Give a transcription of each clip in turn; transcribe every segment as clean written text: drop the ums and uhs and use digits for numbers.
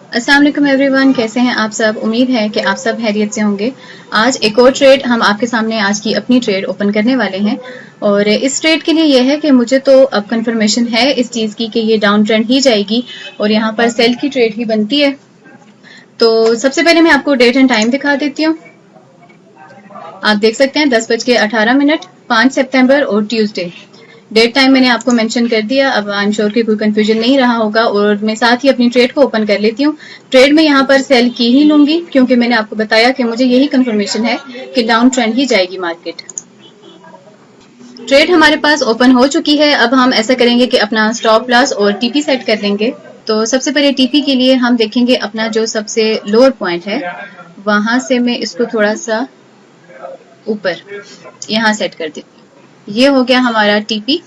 अस्सलाम वालेकुम एवरीवन, कैसे हैं आप सब। उम्मीद है कि आप सब खैरियत से होंगे। आज एक और ट्रेड हम आपके सामने आज की अपनी ट्रेड ओपन करने वाले हैं और इस ट्रेड के लिए यह है कि मुझे तो अब कंफर्मेशन है इस चीज़ की कि ये डाउन ट्रेंड ही जाएगी और यहाँ पर सेल की ट्रेड ही बनती है। तो सबसे पहले मैं आपको डेट एंड टाइम दिखा देती हूँ। आप देख सकते हैं 10:18, 5 सितंबर और ट्यूसडे। डेट टाइम मैंने आपको मेंशन कर दिया। अब आई एम श्योर कि कोई कंफ्यूजन नहीं रहा होगा और मैं साथ ही अपनी ट्रेड को ओपन कर लेती हूँ। ट्रेड में यहाँ पर सेल की ही लूंगी क्योंकि मैंने आपको बताया कि मुझे यही कंफर्मेशन है कि डाउन ट्रेंड ही जाएगी मार्केट। ट्रेड हमारे पास ओपन हो चुकी है। अब हम ऐसा करेंगे कि अपना स्टॉप लॉस और टीपी सेट कर लेंगे। तो सबसे पहले टीपी के लिए हम देखेंगे अपना जो सबसे लोअर पॉइंट है वहां से मैं इसको थोड़ा सा ऊपर यहाँ सेट कर देती हूँ। ये हो गया हमारा टीपी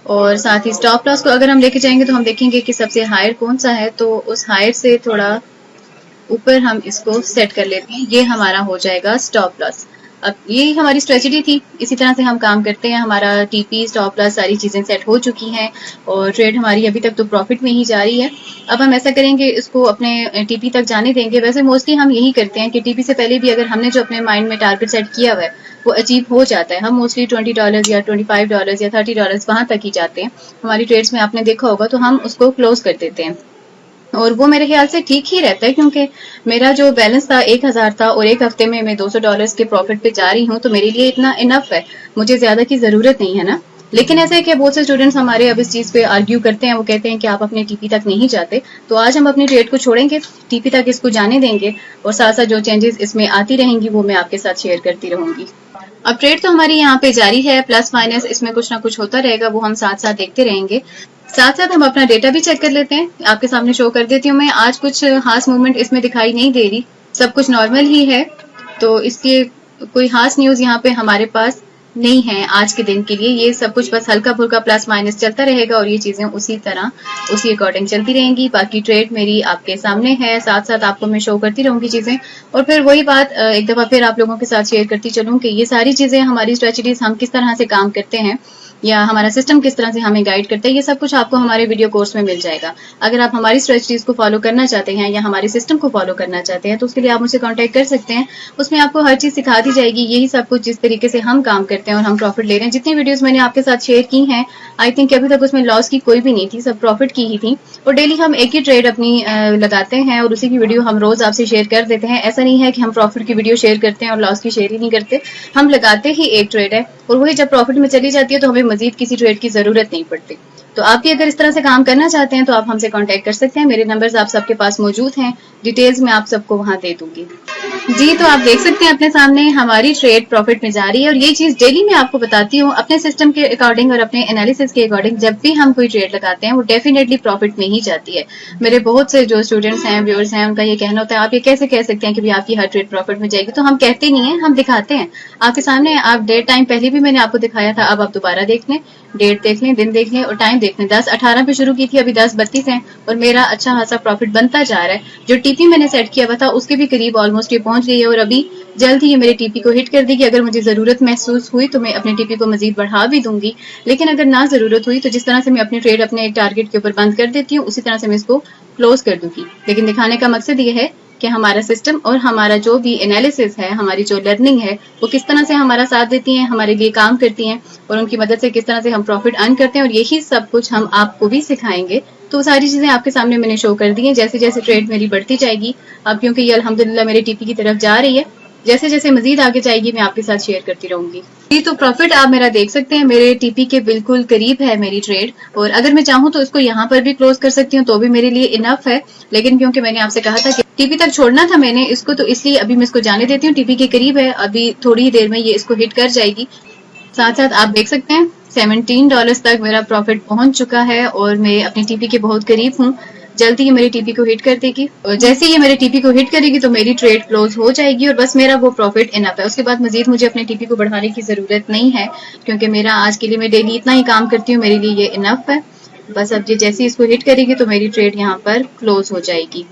और साथ ही स्टॉप लॉस को अगर हम लेके जाएंगे तो हम देखेंगे कि सबसे हायर कौन सा है, तो उस हायर से थोड़ा ऊपर हम इसको सेट कर लेते हैं। ये हमारा हो जाएगा स्टॉप लॉस। अब ये हमारी स्ट्रेटजी थी, इसी तरह से हम काम करते हैं। हमारा टीपी स्टॉप लॉस सारी चीजें सेट हो चुकी हैं और ट्रेड हमारी अभी तक तो प्रॉफिट में ही जा रही है। अब हम ऐसा करेंगे, इसको अपने टीपी तक जाने देंगे। वैसे मोस्टली हम यही करते हैं कि टीपी से पहले भी अगर हमने जो अपने माइंड में टारगेट सेट किया हुआ है वो अचीव हो जाता है। हम मोस्टली $20 या $25 या $30 वहां तक ही जाते हैं। हमारी ट्रेड्स में आपने देखा होगा, तो हम उसको क्लोज कर देते हैं और वो मेरे ख्याल से ठीक ही रहता है क्योंकि मेरा जो बैलेंस था 1000 था और एक हफ्ते में मैं $200 के प्रॉफिट पे जा रही हूँ, तो मेरे लिए इतना इनफ है, मुझे ज्यादा की जरूरत नहीं है ना। लेकिन ऐसा है कि बहुत से स्टूडेंट्स हमारे अब इस चीज पे आर्ग्यू करते हैं, वो कहते हैं कि आप अपने टीपी तक नहीं जाते। तो आज हम अपनी ट्रेड को छोड़ेंगे, टीपी तक इसको जाने देंगे और साथ साथ जो चेंजेस इसमें आती रहेंगी वो मैं आपके साथ शेयर करती रहूंगी। अब ट्रेड तो हमारी यहाँ पे जारी है, प्लस माइनस इसमें कुछ ना कुछ होता रहेगा, वो हम साथ साथ देखते रहेंगे। साथ साथ हम अपना डेटा भी चेक कर लेते हैं। आपके सामने शो कर देती हूँ मैं। आज कुछ खास मूवमेंट इसमें दिखाई नहीं दे रही, सब कुछ नॉर्मल ही है, तो इसके कोई खास न्यूज यहाँ पे हमारे पास नहीं है आज के दिन के लिए। ये सब कुछ बस हल्का फुल्का प्लस माइनस चलता रहेगा और ये चीजें उसी तरह उसी अकॉर्डिंग चलती रहेंगी। बाकी ट्रेड मेरी आपके सामने है, साथ साथ आपको मैं शो करती रहूंगी चीजें। और फिर वही बात एक दफा फिर आप लोगों के साथ शेयर करती चलूं कि ये सारी चीजें हमारी स्ट्रेटजीज हम किस तरह से काम करते हैं या हमारा सिस्टम किस तरह से हमें गाइड करता है, ये सब कुछ आपको हमारे वीडियो कोर्स में मिल जाएगा। अगर आप हमारी स्ट्रेटजीज को फॉलो करना चाहते हैं या हमारे सिस्टम को फॉलो करना चाहते हैं तो उसके लिए आप मुझसे कांटेक्ट कर सकते हैं। उसमें आपको हर चीज सिखा दी जाएगी, यही सब कुछ जिस तरीके से हम काम करते हैं और हम प्रॉफिट ले रहे हैं। जितनी वीडियोस मैंने आपके साथ शेयर की हैं, आई थिंक अभी तक उसमें लॉस की कोई भी नहीं थी, सब प्रॉफिट की ही थी। और डेली हम एक ही ट्रेड अपनी लगाते हैं और उसी की वीडियो हम रोज आपसे शेयर कर देते हैं। ऐसा नहीं है कि हम प्रॉफिट की वीडियो शेयर करते हैं और लॉस की शेयर ही नहीं करते। हम लगाते ही एक ट्रेड है और वही जब प्रॉफिट में चली जाती है तो हमें मजीद किसी ट्रेड की जरूरत नहीं पड़ती। तो आप भी अगर इस तरह से काम करना चाहते हैं तो आप हमसे कांटेक्ट कर सकते हैं। मेरे नंबर्स आप सबके पास मौजूद हैं, डिटेल्स मैं आप सबको वहां दे दूंगी। जी, तो आप देख सकते हैं अपने सामने हमारी ट्रेड प्रॉफिट में जा रही है और ये चीज डेली मैं आपको बताती हूँ अपने सिस्टम के अकॉर्डिंग और अपने एनालिसिस के अकॉर्डिंग। जब भी हम कोई ट्रेड लगाते हैं वो डेफिनेटली प्रॉफिट में ही जाती है। मेरे बहुत से जो स्टूडेंट्स हैं, व्यूअर्स हैं, उनका ये कहना होता है आप ये कैसे कह सकते हैं कि भी आपकी हर ट्रेड प्रॉफिट में जाएगी। तो हम कहते नहीं है, हम दिखाते हैं आपके सामने। आप डेट टाइम पहले भी मैंने आपको दिखाया था, अब आप दोबारा देख लें, डेट देख लें, दिन देख लें और टाइम देख लें। 10:18 पे शुरू की थी, अभी 10:32 है और मेरा अच्छा खासा प्रॉफिट बनता जा रहा है। जो टीपी मैंने सेट किया हुआ था उसके भी करीब ऑलमोस्ट ये पहुंच रही है और अभी जल्द ही ये मेरे टीपी को हिट कर देगी। अगर मुझे जरूरत महसूस हुई तो मैं अपने टीपी को मजीद बढ़ा भी दूंगी, लेकिन अगर ना जरूरत हुई तो जिस तरह से मैं अपनी ट्रेड अपने एक टारगेट के ऊपर बंद कर देती हूँ उसी तरह से मैं इसको क्लोज कर दूंगी। लेकिन दिखाने का मकसद ये है कि हमारा सिस्टम और हमारा जो भी एनालिसिस है, हमारी जो लर्निंग है, वो किस तरह से हमारा साथ देती हैं, हमारे लिए काम करती हैं और उनकी मदद से किस तरह से हम प्रॉफिट अर्न करते हैं और यही सब कुछ हम आपको भी सिखाएंगे। तो सारी चीजें आपके सामने मैंने शो कर दी हैं। जैसे जैसे ट्रेड मेरी बढ़ती जाएगी, अब क्योंकि ये अल्हम्दुलिल्लाह मेरे टीपी की तरफ जा रही है, जैसे जैसे मजीद आगे जाएगी मैं आपके साथ शेयर करती रहूंगी। जी, तो प्रॉफिट आप मेरा देख सकते हैं, मेरे टीपी के बिल्कुल करीब है मेरी ट्रेड और अगर मैं चाहूँ तो इसको यहाँ पर भी क्लोज कर सकती हूँ तो भी मेरे लिए इनफ है। लेकिन क्योंकि मैंने आपसे कहा था कि टीपी तक छोड़ना था मैंने इसको, तो इसलिए अभी मैं इसको जाने देती हूँ। टीपी के करीब है, अभी थोड़ी ही देर में ये इसको हिट कर जाएगी। साथ साथ आप देख सकते हैं $17 तक मेरा प्रॉफिट पहुंच चुका है और मैं अपनी टीपी के बहुत करीब हूँ। जल्दी ही मेरी टीपी को हिट कर देगी और जैसे ही ये मेरे टीपी को हिट करेगी तो मेरी ट्रेड क्लोज हो जाएगी और बस मेरा वो प्रॉफिट इनफ है। उसके बाद मजीद मुझे अपने टीपी को बढ़ाने की जरूरत नहीं है क्योंकि मेरा आज के लिए मैं डेली इतना ही काम करती हूँ, मेरे लिए ये इनफ है। बस अब ये जैसे ही इसको हिट करेगी तो मेरी ट्रेड यहाँ पर क्लोज हो जाएगी।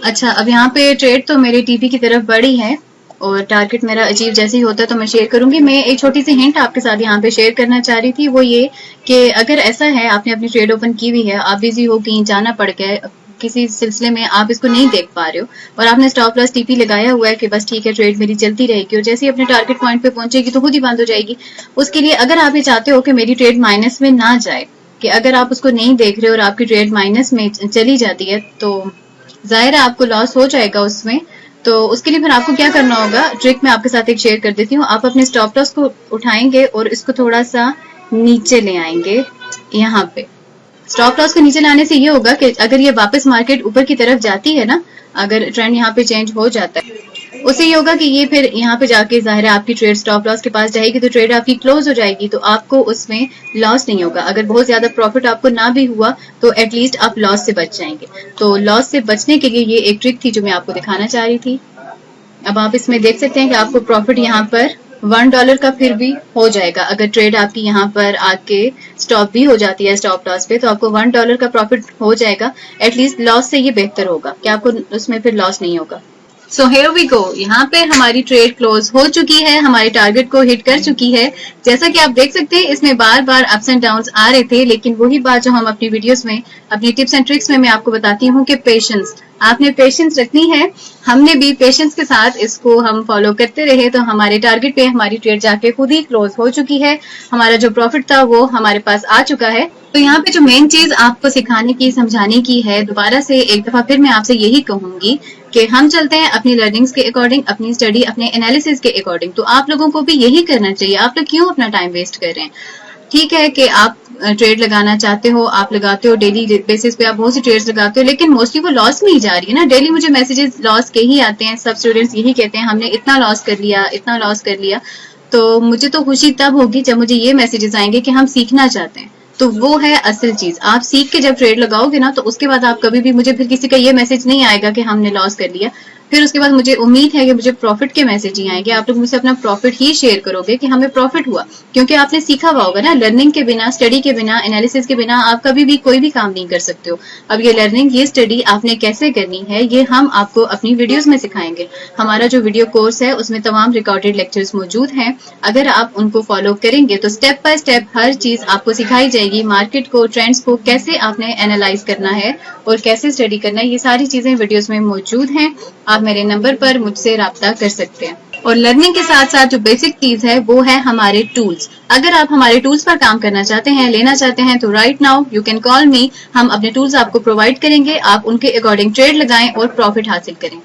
अच्छा, अब यहाँ पे ट्रेड तो मेरे टीपी की तरफ बढ़ी है और टारगेट मेरा अचीव जैसे ही होता है तो मैं शेयर करूंगी। मैं एक छोटी सी हिंट आपके साथ यहाँ पे शेयर करना चाह रही थी, वो ये कि अगर ऐसा है आपने अपनी ट्रेड ओपन की हुई है, आप बिजी हो, कहीं जाना पड़ गया, किसी सिलसिले में आप इसको नहीं देख पा रहे हो और आपने स्टॉप लॉस टीपी लगाया हुआ है कि बस ठीक है ट्रेड मेरी चलती रहेगी और जैसे ही अपने टारगेट पॉइंट पे पहुंचेगी तो खुद ही बंद हो जाएगी। उसके लिए अगर आप ये चाहते हो कि मेरी ट्रेड माइनस में ना जाए, कि अगर आप उसको नहीं देख रहे हो और आपकी ट्रेड माइनस में चली जाती है तो जाहिर है आपको लॉस हो जाएगा उसमें। तो उसके लिए फिर आपको क्या करना होगा, ट्रिक मैं आपके साथ एक शेयर कर देती हूँ। आप अपने स्टॉप लॉस को उठाएंगे और इसको थोड़ा सा नीचे ले आएंगे। यहाँ पे स्टॉप लॉस को नीचे लाने से ये होगा कि अगर ये वापस मार्केट ऊपर की तरफ जाती है ना, अगर ट्रेंड यहाँ पे चेंज हो जाता है, उससे ये होगा कि ये फिर यहाँ पे जाके जाहिर है आपकी ट्रेड स्टॉप लॉस के पास जाएगी तो ट्रेड आपकी क्लोज हो जाएगी, तो आपको उसमें लॉस नहीं होगा। अगर बहुत ज्यादा प्रॉफिट आपको ना भी हुआ तो एटलीस्ट आप लॉस से बच जाएंगे। तो लॉस से बचने के लिए ये एक ट्रिक थी जो मैं आपको दिखाना चाह रही थी। अब आप इसमें देख सकते हैं कि आपको प्रॉफिट यहाँ पर $1 का फिर भी हो जाएगा। अगर ट्रेड आपकी यहाँ पर आके स्टॉप भी हो जाती है स्टॉप लॉस पे तो आपको $1 का प्रॉफिट हो जाएगा। एटलीस्ट लॉस से ये बेहतर होगा कि आपको उसमें फिर लॉस नहीं होगा। सो हियर वी गो, यहाँ पे हमारी ट्रेड क्लोज हो चुकी है, हमारे टारगेट को हिट कर चुकी है। जैसा कि आप देख सकते हैं इसमें बार बार अप्स एंड डाउन्स आ रहे थे, लेकिन वही बात जो हम अपनी वीडियोस में, अपनी टिप्स एंड ट्रिक्स में मैं आपको बताती हूँ कि पेशेंस, आपने पेशेंस रखनी है। हमने भी पेशेंस के साथ इसको हम फॉलो करते रहे तो हमारे टारगेट पे हमारी ट्रेड जाके खुद ही क्लोज हो चुकी है। हमारा जो प्रॉफिट था वो हमारे पास आ चुका है। तो यहाँ पे जो मेन चीज आपको सिखाने की, समझाने की है, दोबारा से एक दफा फिर मैं आपसे यही कहूंगी कि हम चलते हैं अपनी लर्निंग्स के अकॉर्डिंग, अपनी स्टडी, अपने एनालिसिस के अकॉर्डिंग। तो आप लोगों को भी यही करना चाहिए। आप लोग क्यों अपना टाइम वेस्ट कर रहे हैं? ठीक है कि आप ट्रेड लगाना चाहते हो, आप लगाते हो, डेली बेसिस पे आप बहुत सी ट्रेड्स लगाते हो, लेकिन मोस्टली वो लॉस में ही जा रही है ना। डेली मुझे मैसेजेस लॉस के ही आते हैं, सब स्टूडेंट्स यही कहते हैं हमने इतना लॉस कर लिया, इतना लॉस कर लिया। तो मुझे तो खुशी तब होगी जब मुझे ये मैसेजेस आएंगे कि हम सीखना चाहते हैं। तो वो है असल चीज। आप सीख के जब ट्रेड लगाओगे ना तो उसके बाद आप कभी भी, मुझे फिर किसी का ये मैसेज नहीं आएगा कि हमने लॉस कर लिया। फिर उसके बाद मुझे उम्मीद है कि मुझे प्रॉफिट के मैसेज ही आएंगे। आप लोग मुझसे अपना प्रॉफिट ही शेयर करोगे कि हमें प्रॉफिट हुआ, क्योंकि आपने सीखा हुआ होगा ना। लर्निंग के बिना, स्टडी के बिना, एनालिसिस के बिना आप कभी भी कोई भी काम नहीं कर सकते हो। अब ये लर्निंग, ये स्टडी आपने कैसे करनी है ये हम आपको अपनी वीडियोस में सिखाएंगे। हमारा जो वीडियो कोर्स है उसमें तमाम रिकॉर्डेड लेक्चर्स मौजूद हैं। अगर आप उनको फॉलो करेंगे तो स्टेप बाय स्टेप हर चीज आपको सिखाई जाएगी। मार्केट को, ट्रेंड्स को कैसे आपने एनालाइज करना है और कैसे स्टडी करना है, ये सारी चीजें वीडियोस में मौजूद हैं। आप मेरे नंबर पर मुझसे राब्ता कर सकते हैं। और लर्निंग के साथ साथ जो बेसिक चीज है वो है हमारे टूल्स। अगर आप हमारे टूल्स पर काम करना चाहते हैं, लेना चाहते हैं, तो right now you can call मी। हम अपने टूल्स आपको प्रोवाइड करेंगे, आप उनके अकॉर्डिंग ट्रेड लगाएं और प्रॉफिट हासिल करें।